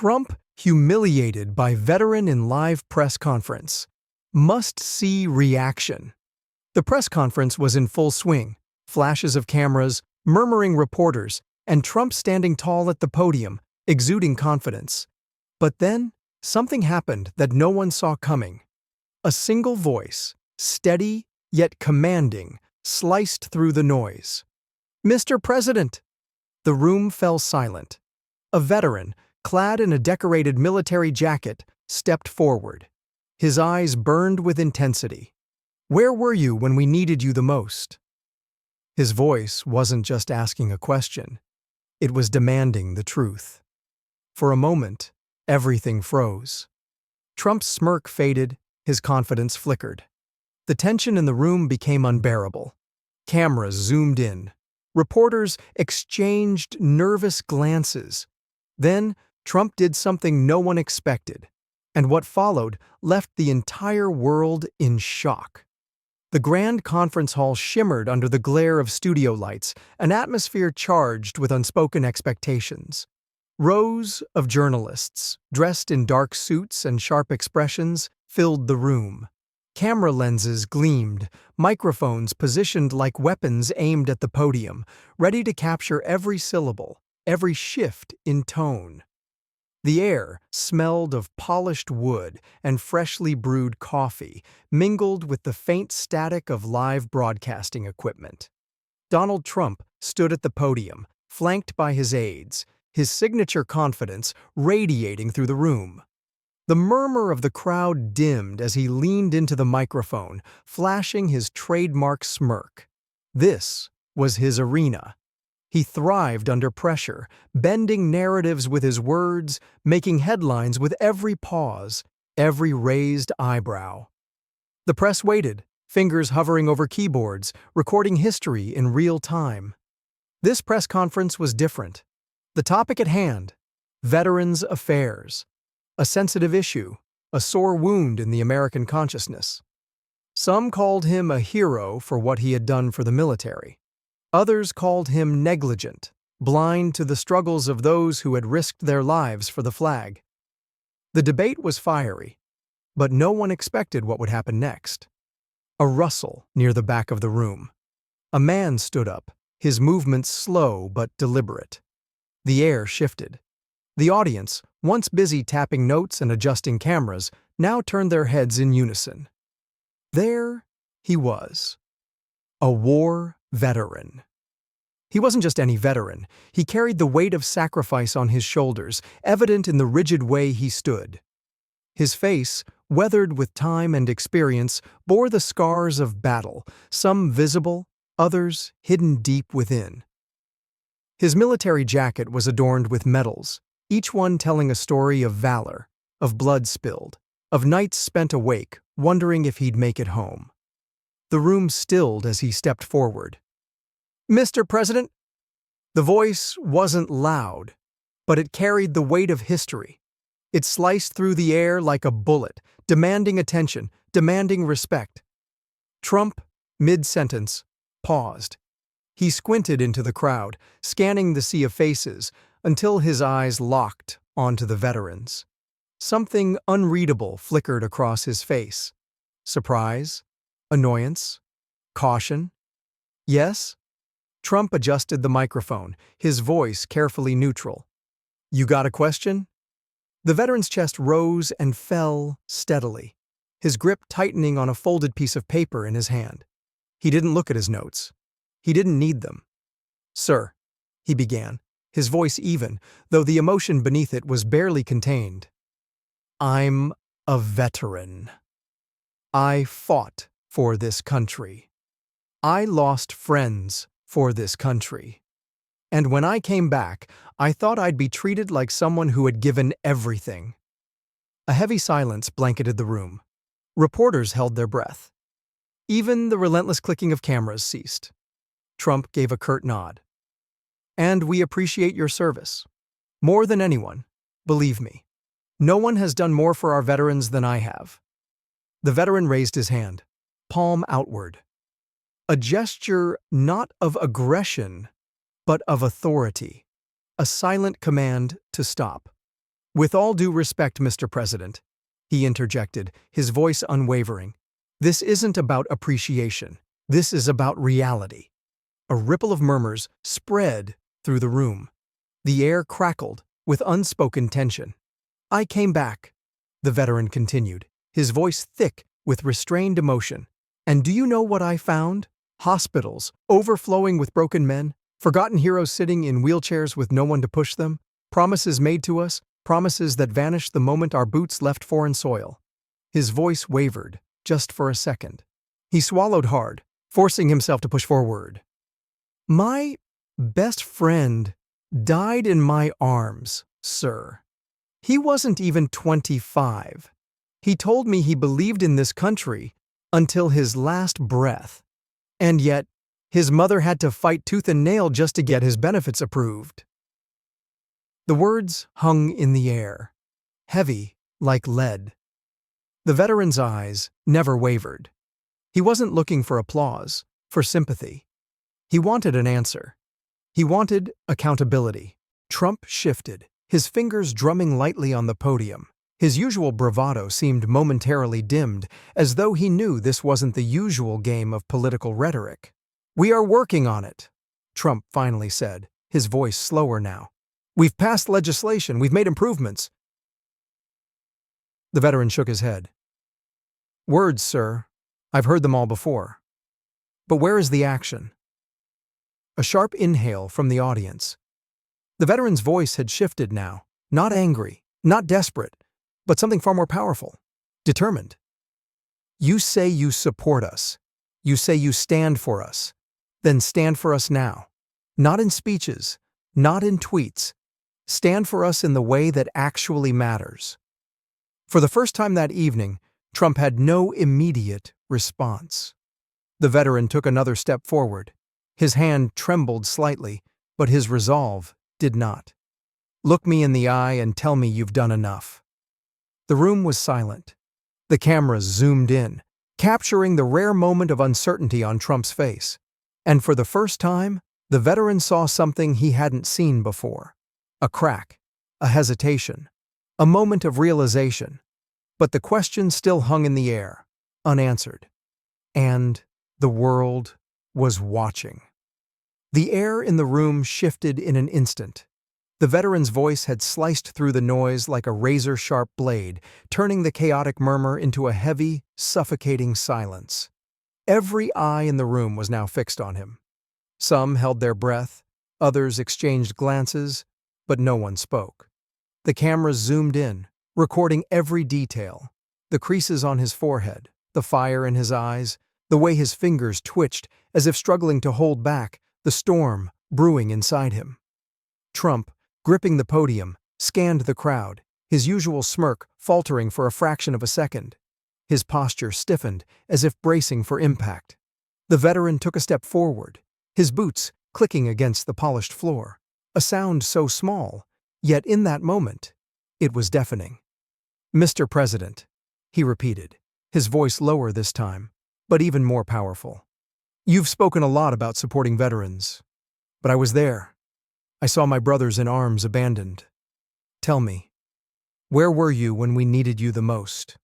Trump humiliated by veteran in live press conference. Must-see reaction. The press conference was in full swing, flashes of cameras, murmuring reporters, and Trump standing tall at the podium, exuding confidence. But then, something happened that no one saw coming. A single voice, steady yet commanding, sliced through the noise. "Mr. President!" The room fell silent. A veteran, clad in a decorated military jacket, stepped forward. His eyes burned with intensity. "Where were you when we needed you the most?" His voice wasn't just asking a question. It was demanding the truth. For a moment, everything froze. Trump's smirk faded, his confidence flickered. The tension in the room became unbearable. Cameras zoomed in. Reporters exchanged nervous glances. Then, Trump did something no one expected, and what followed left the entire world in shock. The grand conference hall shimmered under the glare of studio lights, an atmosphere charged with unspoken expectations. Rows of journalists, dressed in dark suits and sharp expressions, filled the room. Camera lenses gleamed, microphones positioned like weapons aimed at the podium, ready to capture every syllable, every shift in tone. The air smelled of polished wood and freshly brewed coffee, mingled with the faint static of live broadcasting equipment. Donald Trump stood at the podium, flanked by his aides, his signature confidence radiating through the room. The murmur of the crowd dimmed as he leaned into the microphone, flashing his trademark smirk. This was his arena. He thrived under pressure, bending narratives with his words, making headlines with every pause, every raised eyebrow. The press waited, fingers hovering over keyboards, recording history in real time. This press conference was different. The topic at hand: Veterans' Affairs. A sensitive issue, a sore wound in the American consciousness. Some called him a hero for what he had done for the military. Others called him negligent, blind to the struggles of those who had risked their lives for the flag. The debate was fiery, but no one expected what would happen next. A rustle near the back of the room. A man stood up, his movements slow but deliberate. The air shifted. The audience, once busy tapping notes and adjusting cameras, now turned their heads in unison. There he was. A war veteran. He wasn't just any veteran. He carried the weight of sacrifice on his shoulders, evident in the rigid way he stood. His face, weathered with time and experience, bore the scars of battle, some visible, others hidden deep within. His military jacket was adorned with medals, each one telling a story of valor, of blood spilled, of nights spent awake, wondering if he'd make it home. The room stilled as he stepped forward. "Mr. President!" The voice wasn't loud, but it carried the weight of history. It sliced through the air like a bullet, demanding attention, demanding respect. Trump, mid-sentence, paused. He squinted into the crowd, scanning the sea of faces, until his eyes locked onto the veterans. Something unreadable flickered across his face. Surprise? Annoyance? Caution? Yes? Trump adjusted the microphone, his voice carefully neutral. "You got a question?" The veteran's chest rose and fell steadily, his grip tightening on a folded piece of paper in his hand. He didn't look at his notes. He didn't need them. "Sir," he began, his voice even, though the emotion beneath it was barely contained. "I'm a veteran. I fought for this country. I lost friends for this country. And when I came back, I thought I'd be treated like someone who had given everything." A heavy silence blanketed the room. Reporters held their breath. Even the relentless clicking of cameras ceased. Trump gave a curt nod. "And we appreciate your service. More than anyone, believe me. No one has done more for our veterans than I have." The veteran raised his hand, palm outward. A gesture not of aggression, but of authority. A silent command to stop. With all due respect, Mr. President, he interjected, his voice unwavering, this isn't about appreciation. This is about reality. A ripple of murmurs spread through the room. The air crackled with unspoken tension. I came back, the veteran continued, his voice thick with restrained emotion. And do you know what I found? Hospitals overflowing with broken men, forgotten heroes sitting in wheelchairs with no one to push them, promises made to us, promises that vanished the moment our boots left foreign soil. His voice wavered, just for a second. He swallowed hard, forcing himself to push forward. My best friend died in my arms, sir. He wasn't even 25. He told me he believed in this country until his last breath. And yet, his mother had to fight tooth and nail just to get his benefits approved. The words hung in the air, heavy like lead. The veteran's eyes never wavered. He wasn't looking for applause, for sympathy. He wanted an answer. He wanted accountability. Trump shifted, his fingers drumming lightly on the podium. His usual bravado seemed momentarily dimmed, as though he knew this wasn't the usual game of political rhetoric. We are working on it, Trump finally said, his voice slower now. We've passed legislation, we've made improvements. The veteran shook his head. Words, sir. I've heard them all before. But where is the action? A sharp inhale from the audience. The veteran's voice had shifted now, not angry, not desperate, but something far more powerful, determined. You say you support us. You say you stand for us. Then stand for us now. Not in speeches, not in tweets. Stand for us in the way that actually matters. For the first time that evening, Trump had no immediate response. The veteran took another step forward. His hand trembled slightly, but his resolve did not. Look me in the eye and tell me you've done enough. The room was silent. The cameras zoomed in, capturing the rare moment of uncertainty on Trump's face. And for the first time, the veteran saw something he hadn't seen before. A crack, a hesitation, a moment of realization. But the question still hung in the air, unanswered. And the world was watching. The air in the room shifted in an instant. The veteran's voice had sliced through the noise like a razor-sharp blade, turning the chaotic murmur into a heavy, suffocating silence. Every eye in the room was now fixed on him. Some held their breath, others exchanged glances, but no one spoke. The cameras zoomed in, recording every detail, the creases on his forehead, the fire in his eyes, the way his fingers twitched as if struggling to hold back the storm brewing inside him. Trump, gripping the podium, scanned the crowd, his usual smirk faltering for a fraction of a second. His posture stiffened, as if bracing for impact. The veteran took a step forward, his boots clicking against the polished floor, a sound so small, yet in that moment, it was deafening. Mr. President, he repeated, his voice lower this time, but even more powerful. You've spoken a lot about supporting veterans, but I was there. I saw my brothers in arms abandoned. Tell me, where were you when we needed you the most?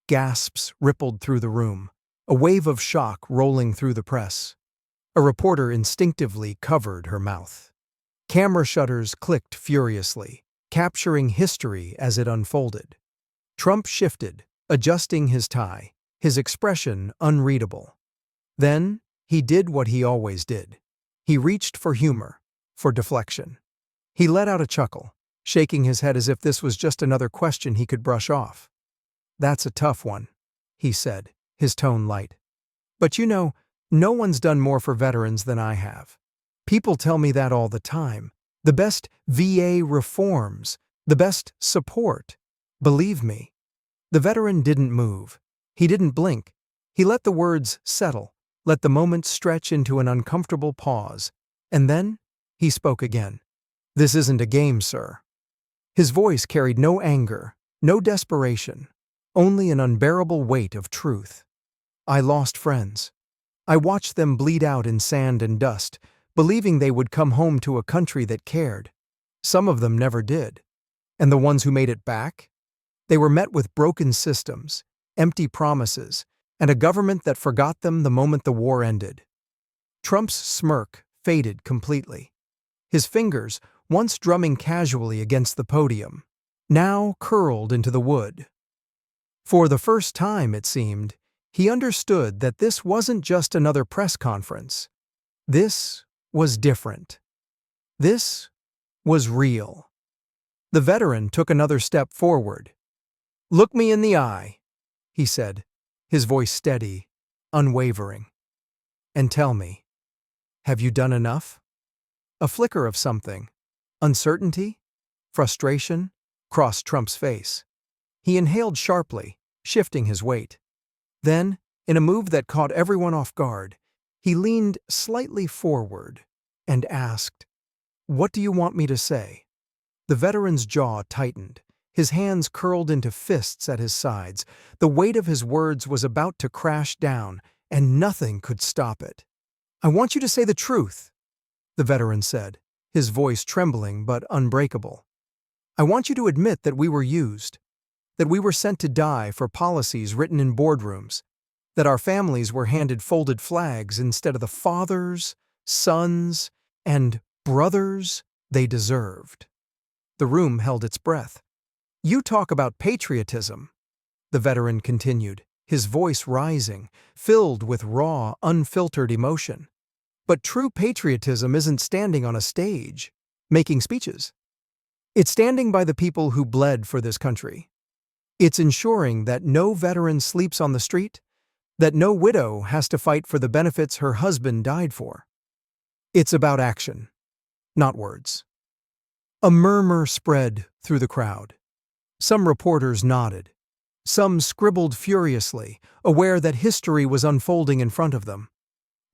Gasps rippled through the room, a wave of shock rolling through the press. A reporter instinctively covered her mouth. Camera shutters clicked furiously, capturing history as it unfolded. Trump shifted, adjusting his tie, his expression unreadable. Then, he did what he always did. He reached for humor, for deflection. He let out a chuckle, shaking his head as if this was just another question he could brush off. That's a tough one, he said, his tone light. But you know, no one's done more for veterans than I have. People tell me that all the time. The best VA reforms, the best support. Believe me. The veteran didn't move. He didn't blink. He let the words settle, let the moment stretch into an uncomfortable pause. And then, he spoke again. This isn't a game, sir. His voice carried no anger, no desperation, only an unbearable weight of truth. I lost friends. I watched them bleed out in sand and dust, believing they would come home to a country that cared. Some of them never did. And the ones who made it back? They were met with broken systems, empty promises, and a government that forgot them the moment the war ended. Trump's smirk faded completely. His fingers, once drumming casually against the podium, now curled into the wood. For the first time, it seemed, he understood that this wasn't just another press conference. This was different. This was real. The veteran took another step forward. "Look me in the eye," he said, his voice steady, unwavering. "And tell me, have you done enough?" A flicker of something, uncertainty, frustration, crossed Trump's face. He inhaled sharply, shifting his weight. Then, in a move that caught everyone off guard, he leaned slightly forward and asked, "What do you want me to say?" The veteran's jaw tightened. His hands curled into fists at his sides. The weight of his words was about to crash down, and nothing could stop it. "I want you to say the truth," the veteran said, his voice trembling but unbreakable. "I want you to admit that we were used, that we were sent to die for policies written in boardrooms, that our families were handed folded flags instead of the fathers, sons, and brothers they deserved." The room held its breath. "You talk about patriotism," the veteran continued, his voice rising, filled with raw, unfiltered emotion. "But true patriotism isn't standing on a stage, making speeches. It's standing by the people who bled for this country. It's ensuring that no veteran sleeps on the street, that no widow has to fight for the benefits her husband died for. It's about action, not words." A murmur spread through the crowd. Some reporters nodded. Some scribbled furiously, aware that history was unfolding in front of them.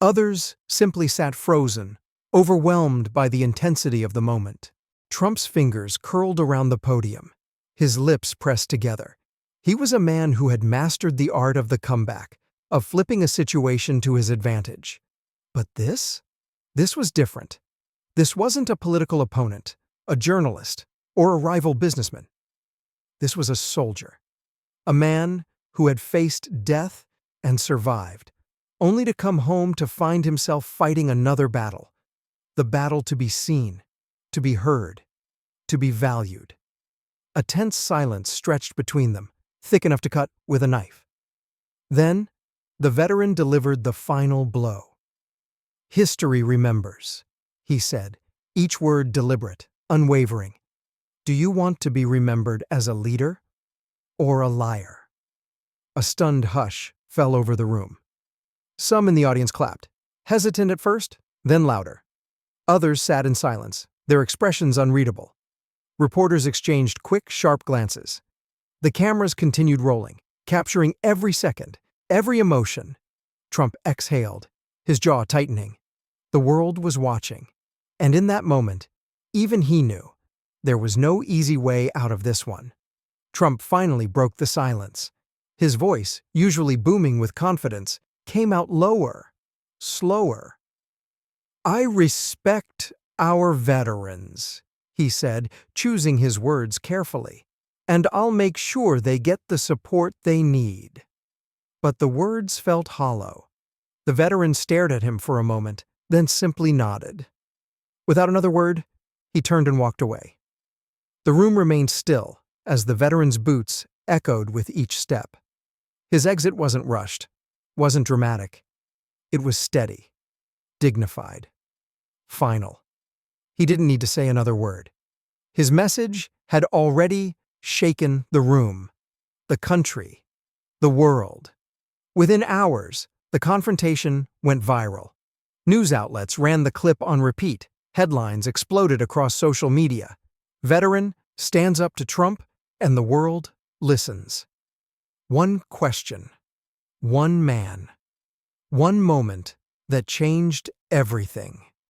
Others simply sat frozen, overwhelmed by the intensity of the moment. Trump's fingers curled around the podium, his lips pressed together. He was a man who had mastered the art of the comeback, of flipping a situation to his advantage. But this? This was different. This wasn't a political opponent, a journalist, or a rival businessman. This was a soldier, a man who had faced death and survived, only to come home to find himself fighting another battle, the battle to be seen, to be heard, to be valued. A tense silence stretched between them, thick enough to cut with a knife. Then, the veteran delivered the final blow. "History remembers," he said, each word deliberate, unwavering. "Do you want to be remembered as a leader or a liar?" A stunned hush fell over the room. Some in the audience clapped, hesitant at first, then louder. Others sat in silence, their expressions unreadable. Reporters exchanged quick, sharp glances. The cameras continued rolling, capturing every second, every emotion. Trump exhaled, his jaw tightening. The world was watching, and in that moment, even he knew there was no easy way out of this one. Trump finally broke the silence. His voice, usually booming with confidence, came out lower, slower. "I respect our veterans," he said, choosing his words carefully, "and I'll make sure they get the support they need." But the words felt hollow. The veteran stared at him for a moment, then simply nodded. Without another word, he turned and walked away. The room remained still as the veteran's boots echoed with each step. His exit wasn't rushed, wasn't dramatic. It was steady, dignified, final. He didn't need to say another word. His message had already shaken the room, the country, the world. Within hours, the confrontation went viral. News outlets ran the clip on repeat. Headlines exploded across social media. "Veteran stands up to Trump, and the world listens." One question, one man, one moment that changed everything.